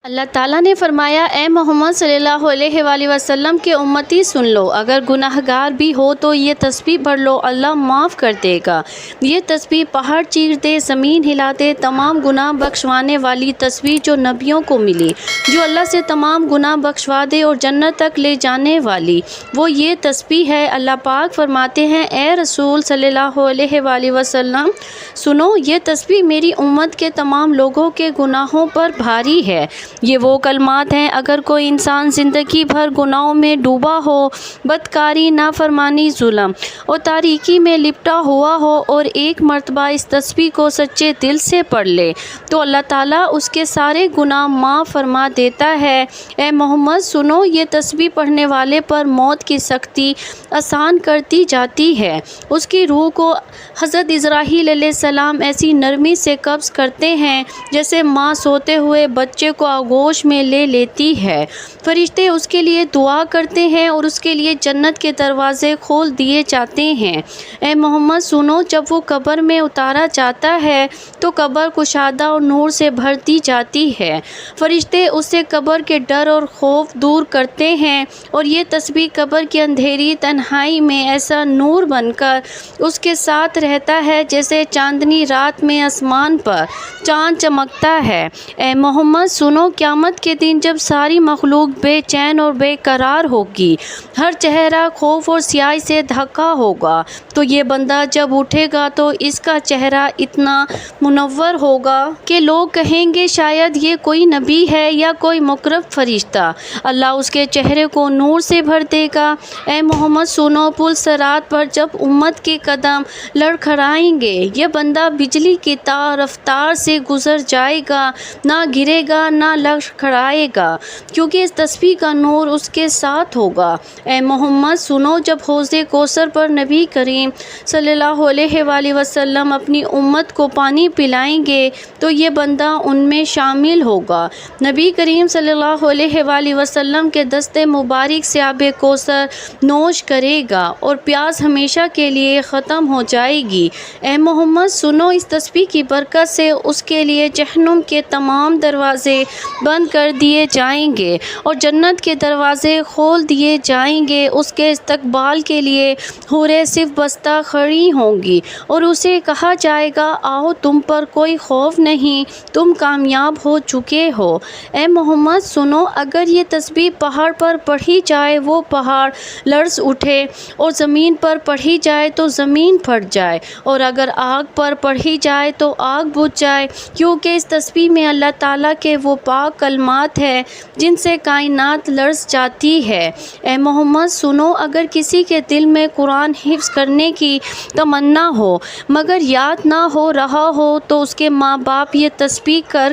اللہ تعالیٰ نے فرمایا، اے محمد صلی اللہ علیہ وآلہ وسلم کے امتی سن لو، اگر گناہ گار بھی ہو تو یہ تسبیح پڑھ لو، اللہ معاف کر دے گا۔ یہ تسبیح پہاڑ چیر دے، زمین ہلا دے، تمام گناہ بخشوانے والی تسبیح جو نبیوں کو ملی، جو اللہ سے تمام گناہ بخشوا دے اور جنت تک لے جانے والی، وہ یہ تسبیح ہے۔ اللہ پاک فرماتے ہیں، اے رسول صلی اللہ علیہ وآلہ وسلم سنو، یہ تسبیح میری امت کے تمام لوگوں کے گناہوں پر بھاری ہے۔ یہ وہ کلمات ہیں، اگر کوئی انسان زندگی بھر گناہوں میں ڈوبا ہو، بدکاری، نافرمانی، ظلم اور تاریکی میں لپٹا ہوا ہو اور ایک مرتبہ اس تسبیح کو سچے دل سے پڑھ لے تو اللہ تعالیٰ اس کے سارے گناہ معاف فرما دیتا ہے۔ اے محمد سنو، یہ تسبیح پڑھنے والے پر موت کی سختی آسان کر دی جاتی ہے۔ اس کی روح کو حضرت اسرائیل علیہ السلام ایسی نرمی سے قبض کرتے ہیں جیسے ماں سوتے ہوئے بچے کو آغوش میں لے لیتی ہے۔ فرشتے اس کے لیے دعا کرتے ہیں اور اس کے لیے جنت کے دروازے کھول دیے جاتے ہیں۔ اے محمد سنو، جب وہ قبر میں اتارا جاتا ہے تو قبر کشادہ اور نور سے بھر دی جاتی ہے۔ فرشتے اس سے قبر کے ڈر اور خوف دور کرتے ہیں اور یہ تسبیح قبر کی اندھیری تنہائی میں ایسا نور بن کر اس کے ساتھ رہتا ہے جیسے چاندنی رات میں آسمان پر چاند چمکتا ہے۔ اے محمد سنو، قیامت کے دن جب ساری مخلوق بے چین اور بے قرار ہوگی، ہر چہرہ خوف اور سیاہی سے ڈھکا ہوگا، تو یہ بندہ جب اٹھے گا تو اس کا چہرہ اتنا منور ہوگا کہ لوگ کہیں گے شاید یہ کوئی نبی ہے یا کوئی مقرب فرشتہ۔ اللہ اس کے چہرے کو نور سے بھر دے گا۔ اے محمد سنو، پل صراط پر جب امت کے قدم لڑکھڑائیں گے، یہ بندہ بجلی کی رفتار سے گزر جائے گا، نہ گرے گا نہ لڑکھڑائے گا، کیونکہ اس تسبیح کا نور اس کے ساتھ ہوگا۔ اے محمد سنو، جب حوض کوثر پر نبی کریم صلی اللہ علیہ وآلہ وسلم اپنی امت کو پانی پلائیں گے تو یہ بندہ ان میں شامل ہوگا۔ نبی کریم صلی اللہ علیہ وآلہ وسلم کے دست مبارک سے آب کوثر نوش کرے گا اور پیاس ہمیشہ کے لیے ختم ہو جائے گی۔ اے محمد سنو، اس تسبیح کی برکت سے اس کے لیے جہنم کے تمام دروازے بند کر دیے جائیں گے اور جنت کے دروازے کھول دیے جائیں گے۔ اس کے استقبال کے لیے حوریں صف بستہ کھڑی ہوں گی اور اسے کہا جائے گا، آؤ، تم پر کوئی خوف نہیں، تم کامیاب ہو چکے ہو۔ اے محمد سنو، اگر یہ تسبیح پہاڑ پر پڑھی جائے وہ پہاڑ لرز اٹھے، اور زمین پر پڑھی جائے تو زمین پھٹ جائے، اور اگر آگ پر پڑھی جائے تو آگ بجھ جائے، کیونکہ اس تسبیح میں اللہ تعالیٰ کے وہ پاک کلمات ہیں جن سے کائنات لرز جاتی ہے۔ اے محمد سنو، اگر کسی کے دل میں قرآن حفظ کرنے کی تمنا ہو مگر یاد نہ ہو رہا ہو تو اس کے ماں باپ یہ تسبیح کر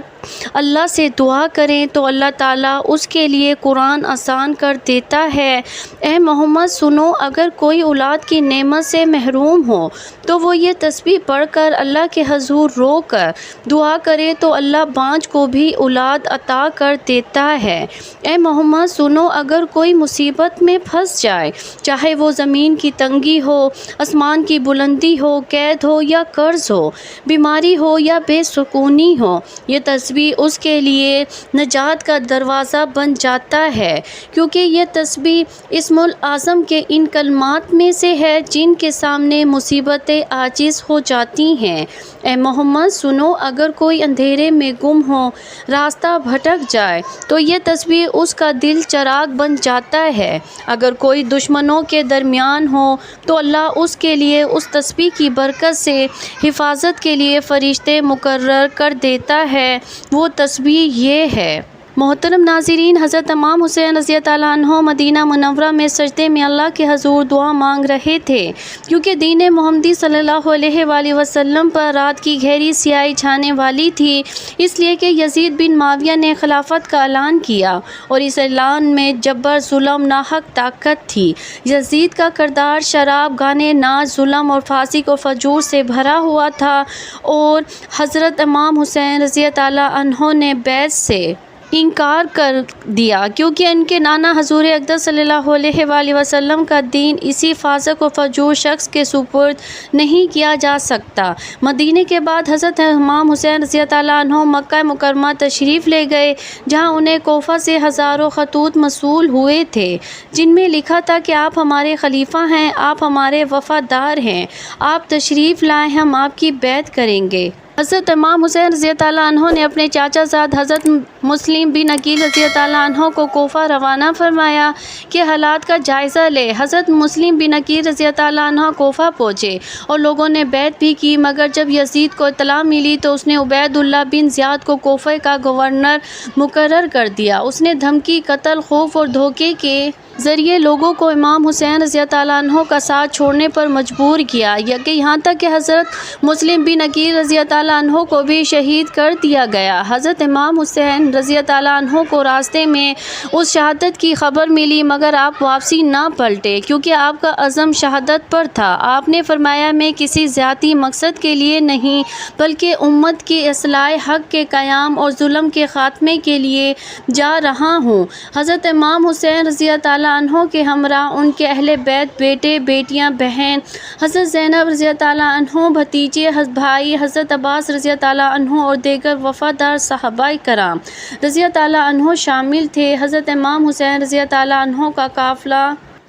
اللہ سے دعا کریں تو اللہ تعالیٰ اس کے لیے قرآن آسان کر دیتا ہے۔ اے محمد سنو، اگر کوئی اولاد کی نعمت سے محروم ہو تو وہ یہ تسبیح پڑھ کر اللہ کے حضور رو کر دعا کرے تو اللہ بانجھ کو بھی اولاد عطا کر دیتا ہے۔ اے محمد سنو، اگر کوئی مصیبت میں پھنس جائے، چاہے وہ زمین کی تنگی ہو، آسمان کی بلندی ہو، قید ہو یا قرض ہو، بیماری ہو یا بے سکونی ہو، یہ تسبیح اس کے لیے نجات کا دروازہ بن جاتا ہے، کیونکہ یہ تسبیح اسم الاعظم کے ان کلمات میں سے ہے جن کے سامنے مصیبتیں عاجز ہو جاتی ہیں۔ اے محمد سنو، اگر کوئی اندھیرے میں گم ہو، راستہ بھٹک جائے تو یہ تسبیح اس کا دل چراغ بن جاتا ہے۔ اگر کوئی دشمنوں کے درمیان ہو تو اللہ اس کے لیے اس تسبیح کی برکت سے حفاظت کے لیے فرشتے مقرر کر دیتا ہے۔ وہ تسبیح یہ ہے۔ محترم ناظرین، حضرت امام حسین رضی اللہ عنہ مدینہ منورہ میں سجدے میں اللہ کے حضور دعا مانگ رہے تھے، کیونکہ دین محمدی صلی اللہ علیہ وآلہ وسلم پر رات کی گہری سیاہی چھانے والی تھی، اس لیے کہ یزید بن معاویہ نے خلافت کا اعلان کیا اور اس اعلان میں جبر، ظلم، ناحق طاقت تھی۔ یزید کا کردار شراب، گانے، ناچ، ظلم اور فاسق و فجور سے بھرا ہوا تھا، اور حضرت امام حسین رضی اللہ عنہ نے بیعت سے انکار کر دیا، کیونکہ ان کے نانا حضور اقدس صلی اللہ علیہ وآلہ وسلم کا دین اسی فاسق و فجور شخص کے سپرد نہیں کیا جا سکتا۔ مدینے کے بعد حضرت امام حسین رضی اللہ عنہ مکہ مکرمہ تشریف لے گئے، جہاں انہیں کوفہ سے ہزاروں خطوط موصول ہوئے تھے جن میں لکھا تھا کہ آپ ہمارے خلیفہ ہیں، آپ ہمارے وفادار ہیں، آپ تشریف لائیں، ہم آپ کی بیعت کریں گے۔ حضرت امام حسین رضی اللہ عنہ نے اپنے چاچا زاد حضرت مسلم بن عقیل رضی اللہ عنہ کو کوفہ روانہ فرمایا کہ حالات کا جائزہ لے۔ حضرت مسلم بن عقیل رضی اللہ عنہ کوفہ پہنچے اور لوگوں نے بیعت بھی کی، مگر جب یزید کو اطلاع ملی تو اس نے عبید اللہ بن زیاد کو کوفہ کا گورنر مقرر کر دیا۔ اس نے دھمکی، قتل، خوف اور دھوکے کے ذریعے لوگوں کو امام حسین رضی اللہ عنہ کا ساتھ چھوڑنے پر مجبور کیا، یہاں تک کہ حضرت مسلم بن عقیل رضی اللہ عنہ کو بھی شہید کر دیا گیا۔ حضرت امام حسین رضی اللہ عنہ کو راستے میں اس شہادت کی خبر ملی، مگر آپ واپسی نہ پلٹے، کیونکہ آپ کا عزم شہادت پر تھا۔ آپ نے فرمایا، میں کسی ذاتی مقصد کے لیے نہیں بلکہ امت کی اصلاح، حق کے قیام اور ظلم کے خاتمے کے لیے جا رہا ہوں۔ حضرت امام حسین رضی اللہ عنہ کے ہمراہ ان کے اہل بیت، بیٹے، بیٹیاں، بہن حضرت زینب رضی اللہ عنہ، بھتیجے، بھائی حضرت عباس رضی اللہ عنہ اور دیگر وفادار صحابہ کرام رضی اللہ عنہ شامل تھے۔ حضرت امام حسین رضی اللہ عنہ کا قافلہ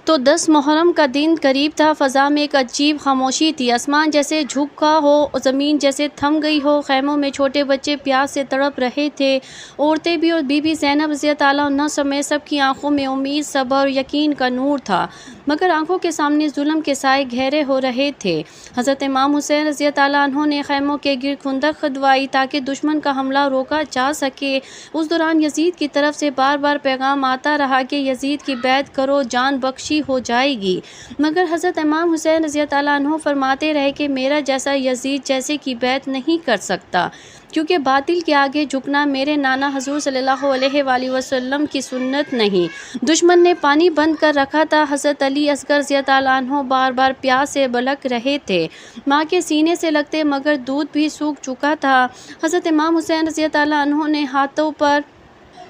تو 10 محرم کا دن قریب تھا۔ فضا میں ایک عجیب خاموشی تھی، آسمان جیسے جھکا ہو، زمین جیسے تھم گئی ہو۔ خیموں میں چھوٹے بچے پیاس سے تڑپ رہے تھے، عورتیں بھی، اور بی بی زینب رضی اللہ عنہ سمیت سب کی آنکھوں میں امید، صبر اور یقین کا نور تھا، مگر آنکھوں کے سامنے ظلم کے سائے گہرے ہو رہے تھے۔ حضرت امام حسین رضی اللہ عنہ نے خیموں کے گرد خندق کھدوائی تاکہ دشمن کا حملہ روکا جا سکے۔ اس دوران یزید کی طرف سے بار بار پیغام آتا رہا کہ یزید کی بیعت کرو، جان بخشی ہو جائے گی، مگر حضرت امام حسین رضی اللہ عنہ فرماتے رہے کہ میرا جیسا یزید جیسے کی بیعت نہیں کر سکتا، کیونکہ باطل کے آگے جھکنا میرے نانا حضور صلی اللہ علیہ وآلہ وسلم کی سنت نہیں۔ دشمن نے پانی بند کر رکھا تھا۔ حضرت علی اصغر رضی اللہ عنہ بار بار پیاس سے بلک رہے تھے، ماں کے سینے سے لگتے مگر دودھ بھی سوکھ چکا تھا۔ حضرت امام حسین رضی اللہ عنہ نے ہاتھوں پر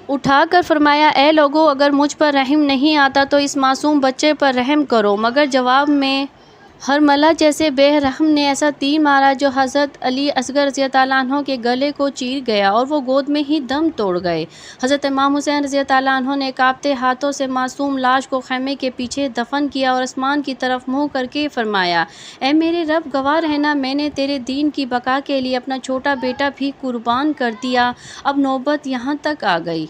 اٹھا کر فرمایا، اے لوگو، اگر مجھ پر رحم نہیں آتا تو اس معصوم بچے پر رحم کرو، مگر جواب میں ہرملہ جیسے بے رحم نے ایسا تیر مارا جو حضرت علی اصغر رضی اللہ عنہ کے گلے کو چیر گیا اور وہ گود میں ہی دم توڑ گئے۔ حضرت امام حسین رضی اللہ عنہ نے کانپتے ہاتھوں سے معصوم لاش کو خیمے کے پیچھے دفن کیا اور آسمان کی طرف منہ کر کے فرمایا، اے میرے رب، گواہ رہنا، میں نے تیرے دین کی بقا کے لیے اپنا چھوٹا بیٹا بھی قربان کر دیا، اب نوبت یہاں تک آ گئی۔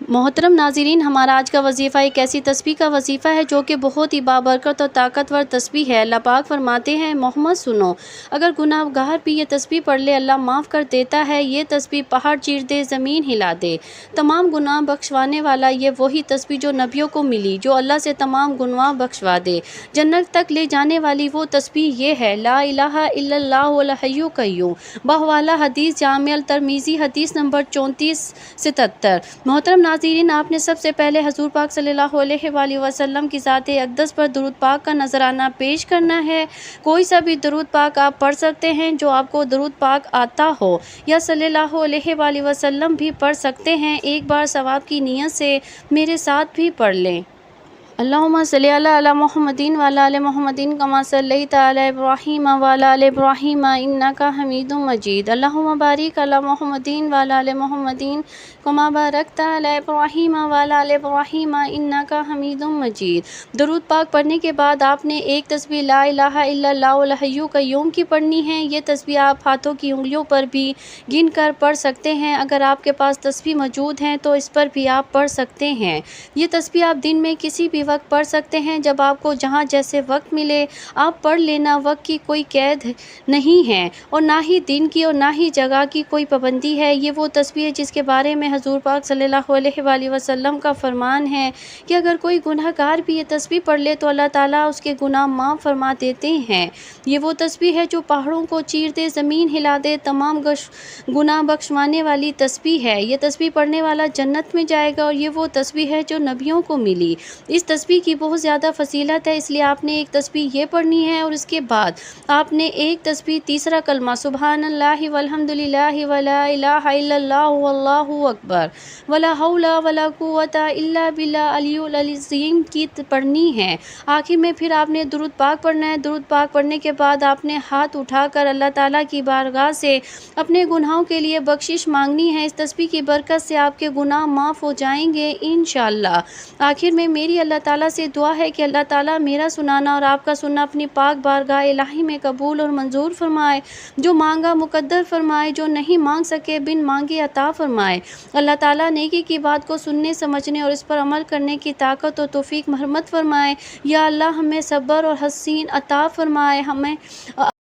محترم ناظرین، ہمارا آج کا وظیفہ ایک ایسی تسبیح کا وظیفہ ہے جو کہ بہت ہی بابرکت اور طاقتور تسبیح ہے۔ اللہ پاک فرماتے ہیں، محمد سنو، اگر گناہ گار بھی یہ تسبیح پڑھ لے اللہ معاف کر دیتا ہے۔ یہ تسبیح پہاڑ چیر دے، زمین ہلا دے، تمام گناہ بخشوانے والا یہ وہی تسبیح جو نبیوں کو ملی، جو اللہ سے تمام گناہ بخشوا دے۔ جنت تک لے جانے والی وہ تسبیح یہ ہے، لا الہ الا اللہ الحی القیوم، بحوالہ حدیث جامع الترمذی حدیث نمبر 3477۔ محترم ناظرین، آپ نے سب سے پہلے حضور پاک صلی اللہ علیہ وآلہ وسلم کی ذات اقدس پر درود پاک کا نذرانہ پیش کرنا ہے۔ کوئی سا بھی درود پاک آپ پڑھ سکتے ہیں جو آپ کو درود پاک آتا ہو، یا صلی اللہ علیہ وآلہ وسلم بھی پڑھ سکتے ہیں۔ ایک بار ثواب کی نیت سے میرے ساتھ بھی پڑھ لیں۔ اللہم صلی علی محمد وعلی آل محمد کما صلیت علی ابراہیم وعلی آل ابراہیم انک حمید مجید۔ اللہم بارک علی محمد وعلی آل محمد کما بارکت علی ابراہیم وعلی آل ابراہیم انک حمید مجید۔ درود پاک پڑھنے کے بعد آپ نے ایک تسبیح لا الہ الا اللہ الحی القیوم کی پڑھنی ہے۔ یہ تسبیح آپ ہاتھوں کی انگلیوں پر بھی گن کر پڑھ سکتے ہیں۔ اگر آپ کے پاس تسبیح موجود ہیں تو اس پر بھی آپ پڑھ سکتے ہیں۔ یہ تسبیح آپ دن میں کسی بھی وقت پڑھ سکتے ہیں، جب آپ کو جہاں جیسے وقت ملے آپ پڑھ لینا۔ وقت کی کوئی قید نہیں ہے اور نہ ہی دن کی اور نہ ہی جگہ کی کوئی پابندی ہے۔ یہ وہ تسبیح ہے جس کے بارے میں حضور پاک صلی اللہ علیہ وآلہ وسلم کا فرمان ہے کہ اگر کوئی گناہ گار بھی یہ تسبیح پڑھ لے تو اللہ تعالیٰ اس کے گناہ معاف فرما دیتے ہیں۔ یہ وہ تسبیح ہے جو پہاڑوں کو چیر دے، زمین ہلا دے، تمام گناہ بخشوانے والی تسبیح ہے۔ یہ تسبیح پڑھنے والا جنت میں جائے گا اور یہ وہ تسبیح ہے جو نبیوں کو ملی۔ اس تسبیح کی بہت زیادہ فضیلت ہے، اس لیے آپ نے ایک تسبیح یہ پڑھنی ہے اور اس کے بعد آپ نے ایک تسبیح تیسرا کلمہ سبحان اللہ والحمد للہ ولا الہ الا اللہ واللہ اکبر اکبر ولا حول ولا قوت الا باللہ العلی العظیم کی پڑھنی ہے۔ آخر میں پھر آپ نے درود پاک پڑھنا ہے۔ درود پاک پڑھنے کے بعد آپ نے ہاتھ اٹھا کر اللہ تعالیٰ کی بارگاہ سے اپنے گناہوں کے لیے بخشش مانگنی ہے۔ اس تسبیح کی برکت سے آپ کے گناہ معاف ہو جائیں گے انشاءاللہ۔ آخر میں میری اللہ تعالیٰ سے دعا ہے کہ اللہ تعالیٰ میرا سنانا اور آپ کا سننا اپنی پاک بارگاہ الہی میں قبول اور منظور فرمائے، جو مانگا مقدر فرمائے، جو نہیں مانگ سکے بن مانگے عطا فرمائے۔ اللہ تعالیٰ نیکی کی بات کو سننے سمجھنے اور اس پر عمل کرنے کی طاقت اور توفیق مرحمت فرمائے۔ یا اللہ ہمیں صبر اور حسین عطا فرمائے، ہمیں